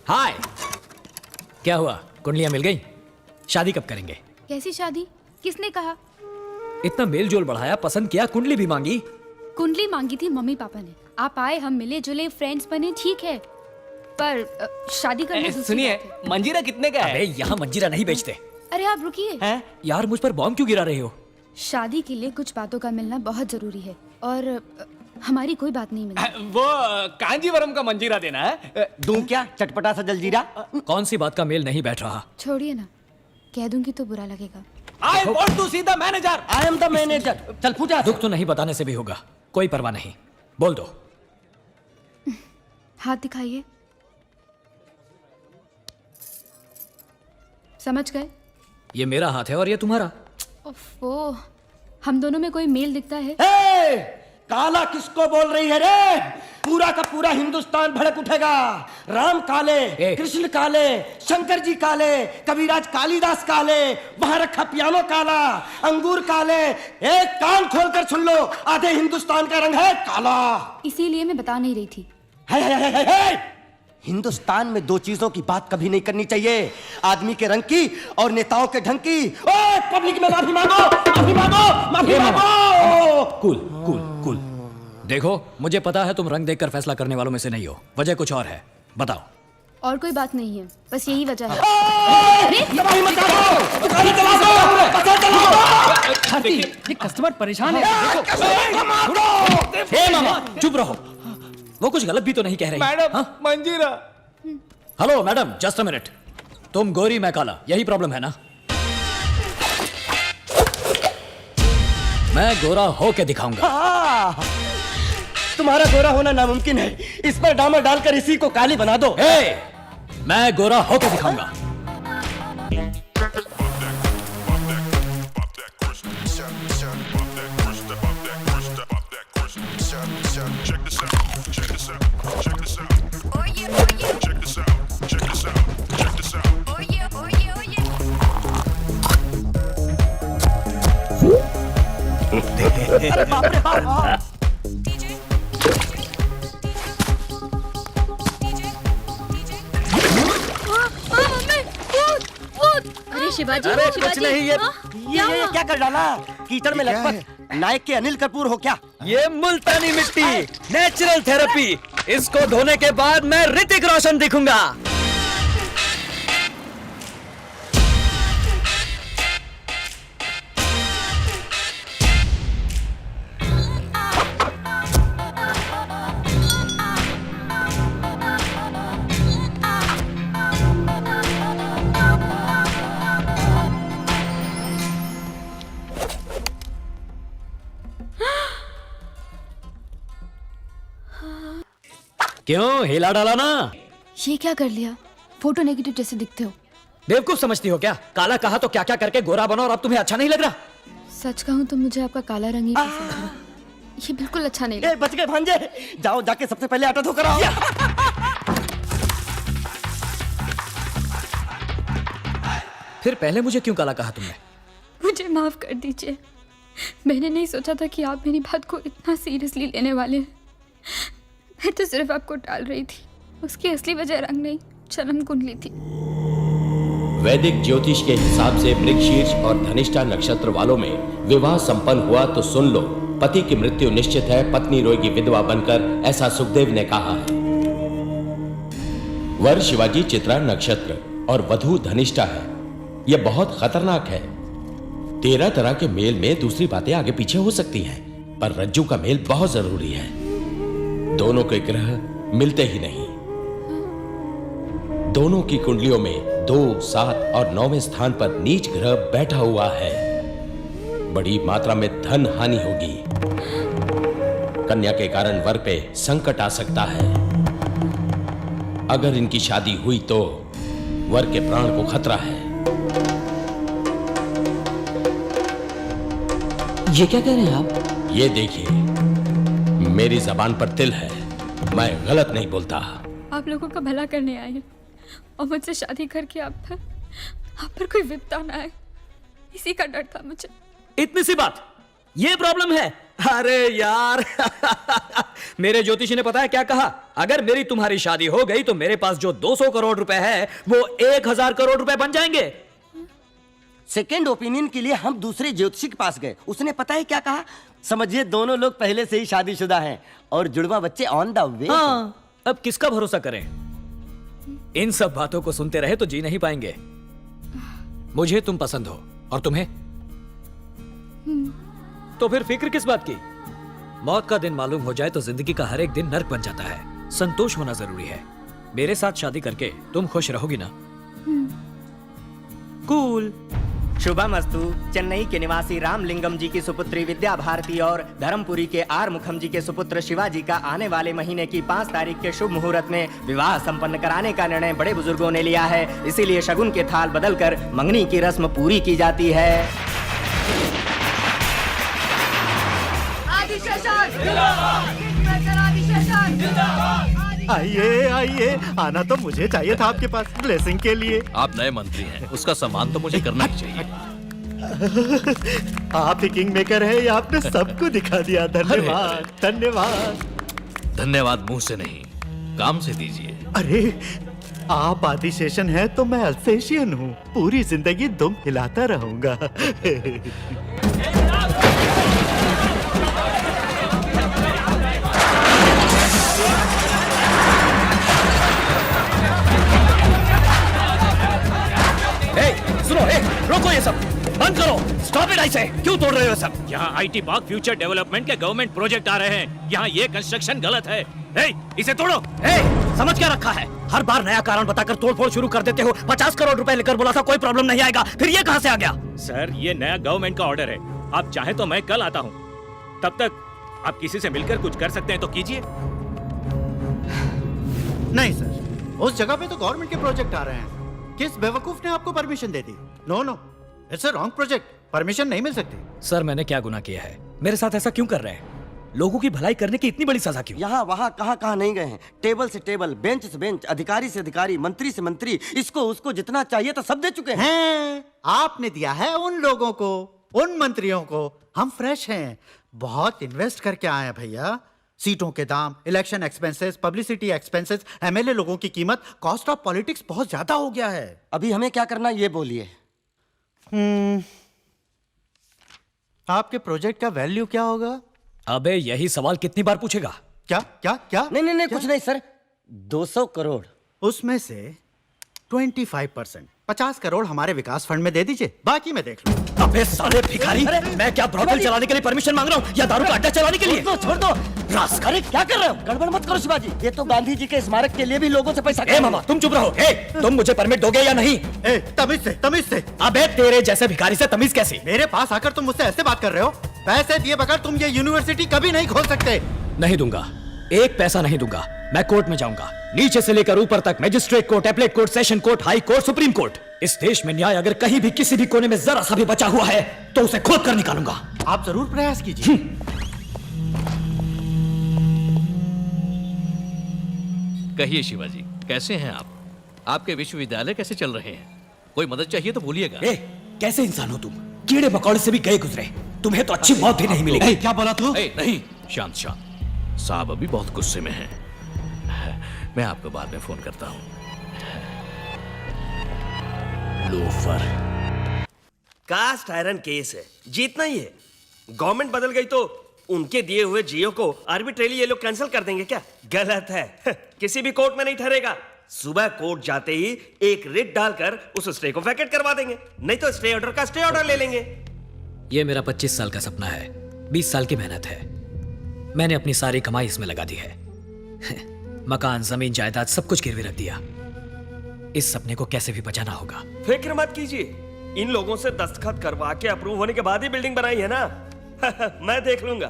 हाय, क्या हुआ? कुंडलियां मिल गई? शादी कब करेंगे? कैसी शादी? किसने कहा? इतना मेल जोल बढ़ाया, पसंद किया, कुंडली भी मांगी। कुंडली मांगी थी मम्मी पापा ने। आप आए, हम मिले जुले, फ्रेंड्स बने, ठीक है, पर शादी करना दूसरी सुनिए, बात है। मंजीरा कितने का है? अबे यहाँ मंजीरा नहीं बेचते। अरे आप रुकिए। हैं? यार मुझ पर बॉम्ब क्यों गिरा रही हो? शादी के लिए कुछ बातों का मिलना बहुत जरूरी है और हमारी कोई बात नहीं मिली। वो कांजीवरम का मंजीरा देना है। दूं क्या चटपटा सा जलजीरा? कौन सी बात का मेल नहीं बैठ रहा? छोड़िए ना, कह दूंगी तो बुरा लगेगा। I want to see the manager. I am the manager. चल पूजा। दुख तो नहीं बताने से भी होगा, कोई परवाह नहीं, बोल दो। हाथ दिखाइए। समझ गए? ये मेरा हाथ है और ये तुम्हारा। ओफो, हम दोनों में कोई मेल दिखता है? ए, काला किसको बोल रही है रे? पूरा का पूरा हिंदुस्तान भड़क उठेगा। राम काले, कृष्ण काले, शंकर जी काले, कबीराज कालिदास काले, वहां रखा पियानो काला, अंगूर काले। एक कान खोलकर सुन लो, आधे हिंदुस्तान का रंग है काला। इसीलिए मैं बता नहीं रही थी। है। हिंदुस्तान में दो चीजों की बात कभी नहीं करनी चाहिए, आदमी के रंग की और नेताओं के ढंग की। ओए, पब्लिक में माफी मांगो, माफी मांगो, माफी मांगो। Cool cool cool. देखो, मुझे पता है तुम रंग देखकर फैसला करने वालों में से नहीं हो, वजह कुछ और है, बताओ। और कोई बात नहीं है, बस यही वजह है। तबाही मचा दो, दुकानें जला दो, पता चला। ये कस्टमर परेशान है। ए मामा, चुप रहो, वो कुछ गलत भी तो नहीं कह रही। मैडम, मंजीरा। Hello madam, just a minute. तुम गोरी, मैं काला, यही प्रॉब्लम है ना? मैं गोरा हो के दिखाऊंगा। तुम्हारा गोरा होना नामुमकिन है, इस पर डामर डालकर इसी को काली बना दो। मैं गोरा हो के दिखाऊंगा। अरे शिवाजी, अरे शिवाजी, कुछ नहीं, ये क्या कर डाला? कीचड़ में लटपट नायक के अनिल कपूर हो क्या? ये मुल्तानी मिट्टी, नेचुरल थेरेपी। इसको धोने के बाद मैं ऋतिक रोशन दिखूंगा। क्यों, हिला डाला ना? ये क्या कर लिया? फोटो नेगेटिव जैसे दिखते हो। बेवकूफ समझती हो क्या? काला कहा तो क्या क्या करके गोरा बना और अब तुम्हें अच्छा नहीं लग रहा? सच कहूँ तो मुझे आपका काला रंग ही पसंद है। ये बिल्कुल अच्छा नहीं लगा। बच गए भांजे, जाओ जाके सबसे पहले आटा धोकर आओ। फिर पहले मुझे क्यों काला कहा तुमने? मुझे माफ कर दीजिए, मैंने नहीं सोचा था कि आप मेरी बात को इतना सीरियसली लेने वाले हैं। मैं तो सिर्फ आपको टाल रही थी, उसकी असली वजह रंग नहीं, जन्म कुंडली थी। वैदिक ज्योतिष के हिसाब से मृगशीर्ष और धनिष्ठा नक्षत्र वालों में विवाह संपन्न हुआ तो सुन लो, पति की मृत्यु निश्चित है, पत्नी रोएगी विधवा बनकर, ऐसा सुखदेव ने कहा है। वर शिवाजी चित्रा नक्षत्र और वधु धनिष्ठा है। यह बहुत खतरनाक है। 13 तरह के मेल में दूसरी बातें आगे पीछे हो सकती हैं, पर रज्जू का मेल बहुत जरूरी है। दोनों के ग्रह मिलते ही नहीं। दोनों की कुंडलियों में 2, 7 और 9वें स्थान पर नीच ग्रह बैठा हुआ है। बड़ी मात्रा में धन हानि होगी। कन्या के कारण वर पे संकट आ सकता है। अगर इनकी शादी हुई तो वर के प्राण को खतरा है। ये क्या कह रहे हैं आप? ये देखिए, मेरी जबान पर तिल है, मैं गलत नहीं बोलता। आप लोगों का भला करने आए हैं और मुझसे शादी करके आप पर कोई विपदा ना आए, इसी का डर था मुझे। इतनी सी बात, ये प्रॉब्लम है? अरे यार मेरे ज्योतिषी ने पता है क्या कहा? अगर मेरी तुम्हारी शादी हो गई तो मेरे पास जो 200 करोड़ रुपए है वो 1000 करोड़ रुपए बन जाएंगे। सेकेंड ओपिनियन के लिए हम दूसरे ज्योतिषी के पास गए, उसने पता है क्या कहा? समझिए दोनों लोग पहले से ही शादीशुदा हैं और जुड़वा बच्चे ऑन द वे। हाँ, अब किसका भरोसा करें? इन सब बातों को सुनते रहे तो जी नहीं पाएंगे। मुझे तुम पसंद हो और तुम्हें? तो फिर फिक्र किस बात की? मौत का दिन मालूम हो जाए तो जिंदगी का हर एक दिन नर्क बन जाता है। संतोष होना जरूरी है। मेरे साथ शादी करके तुम खुश रहोगी ना? कूल। शुभमस्तु। चेन्नई के निवासी रामलिंगम जी की सुपुत्री विद्या भारती और धर्मपुरी के आर मुखम जी के सुपुत्र शिवाजी का आने वाले महीने की 5 तारीख के शुभ मुहूर्त में विवाह संपन्न कराने का निर्णय बड़े बुजुर्गों ने लिया है। इसीलिए शगुन के थाल बदलकर मंगनी की रस्म पूरी की जाती है। आइए आइए, आना तो मुझे चाहिए था आपके पास ब्लेसिंग के लिए। आप नए मंत्री हैं, उसका सम्मान तो मुझे करना ही चाहिए। आप ही किंग मेकर है, ये आपने सबको दिखा दिया। धन्यवाद धन्यवाद। धन्यवाद मुंह से नहीं, काम से दीजिए। अरे आप आदिशेषन हैं तो मैं अल्सेशियन हूँ, पूरी जिंदगी दुम हिलाता रहूंगा। सुनो, रोको ये सब, बंद करो, स्टॉप इट। ऐसे क्यों तोड़ रहे हो सब? यहाँ आईटी पार्क फ्यूचर डेवलपमेंट के गवर्नमेंट प्रोजेक्ट आ रहे हैं, यहाँ ये कंस्ट्रक्शन गलत है। इसे तोड़ो। समझ क्या रखा है? हर बार नया कारण बताकर तोड़फोड़ शुरू कर देते हो। 50 करोड़ रुपए लेकर बोला था कोई प्रॉब्लम नहीं आएगा, फिर ये कहां से आ गया? सर ये नया गवर्नमेंट का ऑर्डर है, आप चाहे तो मैं कल आता हूँ। तब तक आप किसी से मिलकर कुछ कर सकते हैं तो कीजिए। नहीं सर, उस जगह पे तो गवर्नमेंट के प्रोजेक्ट आ रहे हैं। किस बेवकूफ ने आपको परमिशन दे दी? No no, it's a wrong project, permission नहीं मिल सकती। सर मैंने क्या गुनाह किया है? मेरे साथ ऐसा क्यों कर रहे हैं? लोगों की भलाई करने की इतनी बड़ी सजा क्यों? यहाँ वहाँ कहाँ नहीं गए हैं। टेबल से टेबल, बेंच से बेंच, अधिकारी से अधिकारी, मंत्री से मंत्री, इसको उसको जितना चाहिए तो सब दे चुके हैं। आपने दिया है उन लोगों को, उन मंत्रियों को। हम फ्रेश हैं, बहुत इन्वेस्ट करके आए हैं भैया। सीटों के दाम, election expenses, publicity expenses, MLA लोगों की कीमत, कॉस्ट ऑफ पॉलिटिक्स बहुत ज्यादा हो गया है। अभी हमें क्या करना ये बोलिए। आपके प्रोजेक्ट का वैल्यू क्या होगा? अबे यही सवाल कितनी बार पूछेगा? क्या क्या क्या? नहीं कुछ नहीं सर, 200 करोड़। उसमें से 25%, 50 करोड़ हमारे विकास फंड में दे दीजिए, बाकी मैं देख लूं। अबे साले भिखारी, मैं क्या ब्रॉथल चलाने के लिए परमिशन मांग रहा हूँ या दारू का अड्डा चलाने के लिए? छोड़ दो। अरे क्या कर रहे हो? गड़बड़ मत करो शिवाजी, ये तो गांधी जी के स्मारक के लिए भी लोगों से पैसा। मामा तुम चुप रहो। तुम मुझे परमिट दोगे या नहीं? तमीज से। अबे तेरे जैसे भिखारी से तमीज कैसी? मेरे पास आकर तुम मुझसे ऐसे बात कर रहे हो? पैसे दिए बगैर तुम ये यूनिवर्सिटी कभी नहीं खोल सकते। नहीं दूंगा, एक पैसा नहीं दूंगा। मैं कोर्ट में जाऊंगा, नीचे से लेकर ऊपर तक, magistrate court, appellate court, session court, high court, supreme court. इस देश में न्याय अगर कहीं भी किसी भी कोने में जरा सा भी बचा हुआ है तो उसे खोद कर निकालूंगा। आप जरूर प्रयास कीजिए। कहिए शिवाजी, कैसे हैं आप? आपके विश्वविद्यालय कैसे चल रहे हैं? कोई मदद चाहिए तो बोलिएगा। कैसे इंसान हो तुम? कीड़े मकोड़े से भी गए गुजरे, तुम्हें तो अच्छी मौत भी नहीं मिलेगी। क्या बोला तू? नहीं, शांत शांत। साहब अभी बहुत गुस्से में हैं। मैं आपको बाद में फोन करता हूँ। लोफर। कास्ट आयरन केस है, जीतना ही है। गवर्नमेंट बदल गई तो उनके दिए हुए जियो को आर्बिट्रेली ये लोग कैंसिल कर देंगे क्या? गलत है। किसी भी कोर्ट में नहीं ठहरेगा। सुबह कोर्ट जाते ही एक रिट डालकर उस स्टे को वैकेट करवा देंगे, नहीं तो स्टे ऑर्डर का स्टे ऑर्डर ले लेंगे। ये मेरा 25 साल का सपना है, 20 साल की मेहनत है। मैंने अपनी सारी कमाई इसमें लगा दी है। मकान, जमीन, जायदाद सब कुछ गिरवी रख दिया। इस सपने को कैसे भी बचाना होगा। फिक्र मत कीजिए, इन लोगों से दस्तखत करवा के अप्रूव होने के बाद ही बिल्डिंग बनाई है ना। मैं देख लूंगा।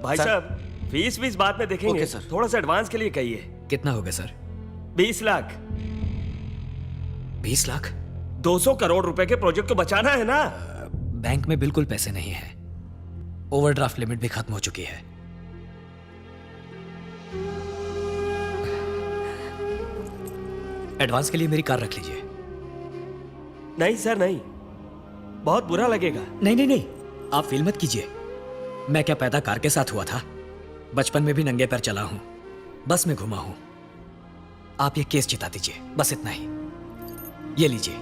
भाई साहब, फीस बाद में देखेंगे। Okay sir. थोड़ा सा एडवांस के लिए कहिए। कितना होगा सर? 20 लाख। 20 लाख? 200 करोड़ रुपए के प्रोजेक्ट को बचाना है ना। बैंक में बिल्कुल पैसे नहीं है, ओवरड्राफ्ट लिमिट भी खत्म हो चुकी है। एडवांस के लिए मेरी कार रख लीजिए। नहीं सर नहीं, बहुत बुरा लगेगा। नहीं, आप फील मत कीजिए। मैं क्या पैदा कार के साथ हुआ था? बचपन में भी नंगे पैर चला हूं, बस में घुमा हूं। आप ये केस जिता दीजिए, बस इतना ही। ये लीजिए।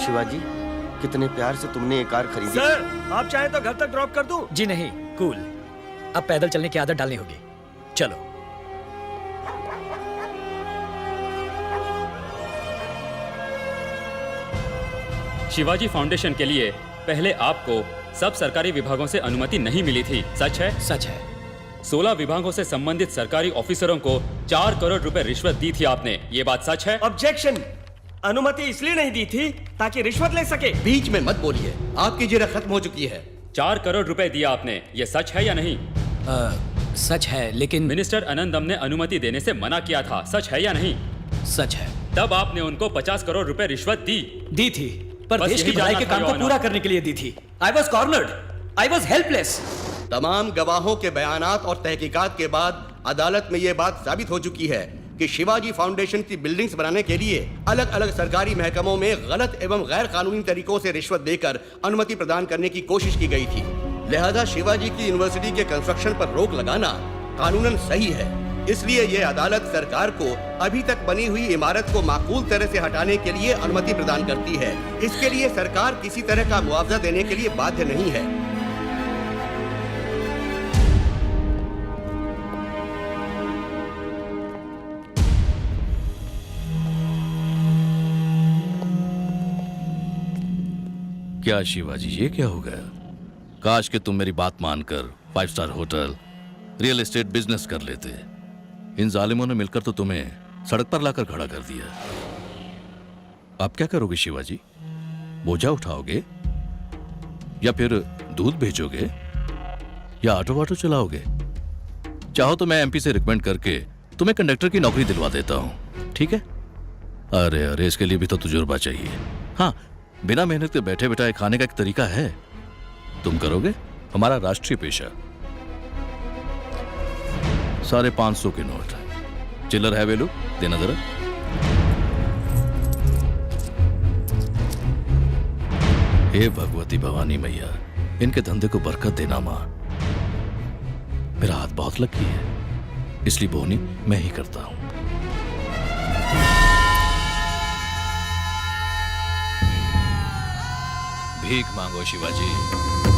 शिवाजी, कितने प्यार से तुमने ये कार खरीदी। सर, आप चाहे तो घर तक ड्रॉप कर दूं? जी नहीं, कूल। अब पैदल चलने की आदत डालनी होगी। चलो। शिवाजी फाउंडेशन के लिए पहले आपको सब सरकारी विभागों से अनुमति नहीं मिली थी, सच है? सच है। 16 विभागों से संबंधित सरकारी ऑफिसरों को 4 करोड़ रुपए रिश्वत दी थी आपने, ये बात सच है? ऑब्जेक्शन। अनुमति इसलिए नहीं दी थी ताकि रिश्वत ले सके। बीच में मत बोलिए, आपकी जिरह खत्म हो चुकी है। 4 करोड़ रुपए दिया आपने, ये सच है या नहीं? सच है, लेकिन मिनिस्टर अनंदम ने अनुमति देने से मना किया था, सच है या नहीं? सच है। तब आपने उनको 50 करोड़ रुपए रिश्वत दी थी, पर देश की भलाई के काम को पूरा करने के लिए दी थी। I was cornered, I was helpless. तमाम गवाहों के बयानात और तहकीकात के बाद अदालत में यह बात साबित हो चुकी है कि शिवाजी फाउंडेशन की बिल्डिंग्स बनाने के लिए अलग अलग सरकारी महकमों में गलत एवं गैर कानूनी तरीकों से रिश्वत देकर अनुमति प्रदान करने की कोशिश की गई थी। लिहाजा शिवाजी की यूनिवर्सिटी के कंस्ट्रक्शन पर रोक लगाना कानूनन सही है। इसलिए यह अदालत सरकार को अभी तक बनी हुई इमारत को माकूल तरह से हटाने के लिए अनुमति प्रदान करती है। इसके लिए सरकार किसी तरह का मुआवजा देने के लिए बाध्य नहीं है। क्या शिवाजी, ये क्या हो गया? काश कि तुम मेरी बात मानकर 5 star hotel, real estate business कर लेते। इन जालिमों ने मिलकर तो तुम्हें सड़क पर लाकर खड़ा कर दिया। आप क्या करोगे शिवाजी? बोझा उठाओगे या फिर दूध भेजोगे या ऑटो वाटो चलाओगे? चाहो तो मैं एमपी से रिकमेंड करके तुम्हें कंडक्टर की नौकरी दिलवा देता हूं, ठीक है? अरे अरे, इसके लिए भी तो तजुर्बा चाहिए। हाँ, बिना मेहनत के बैठे बैठाए खाने का एक तरीका है, तुम करोगे? हमारा राष्ट्रीय पेशा। 550 के नोट, चिल्लर है वेलू, देना जरा। हे भगवती भवानी मैया, इनके धंधे को बरकत देना मां। मेरा हाथ बहुत लकी है, इसलिए बोनी मैं ही करता हूं। भीख मांगो शिवाजी।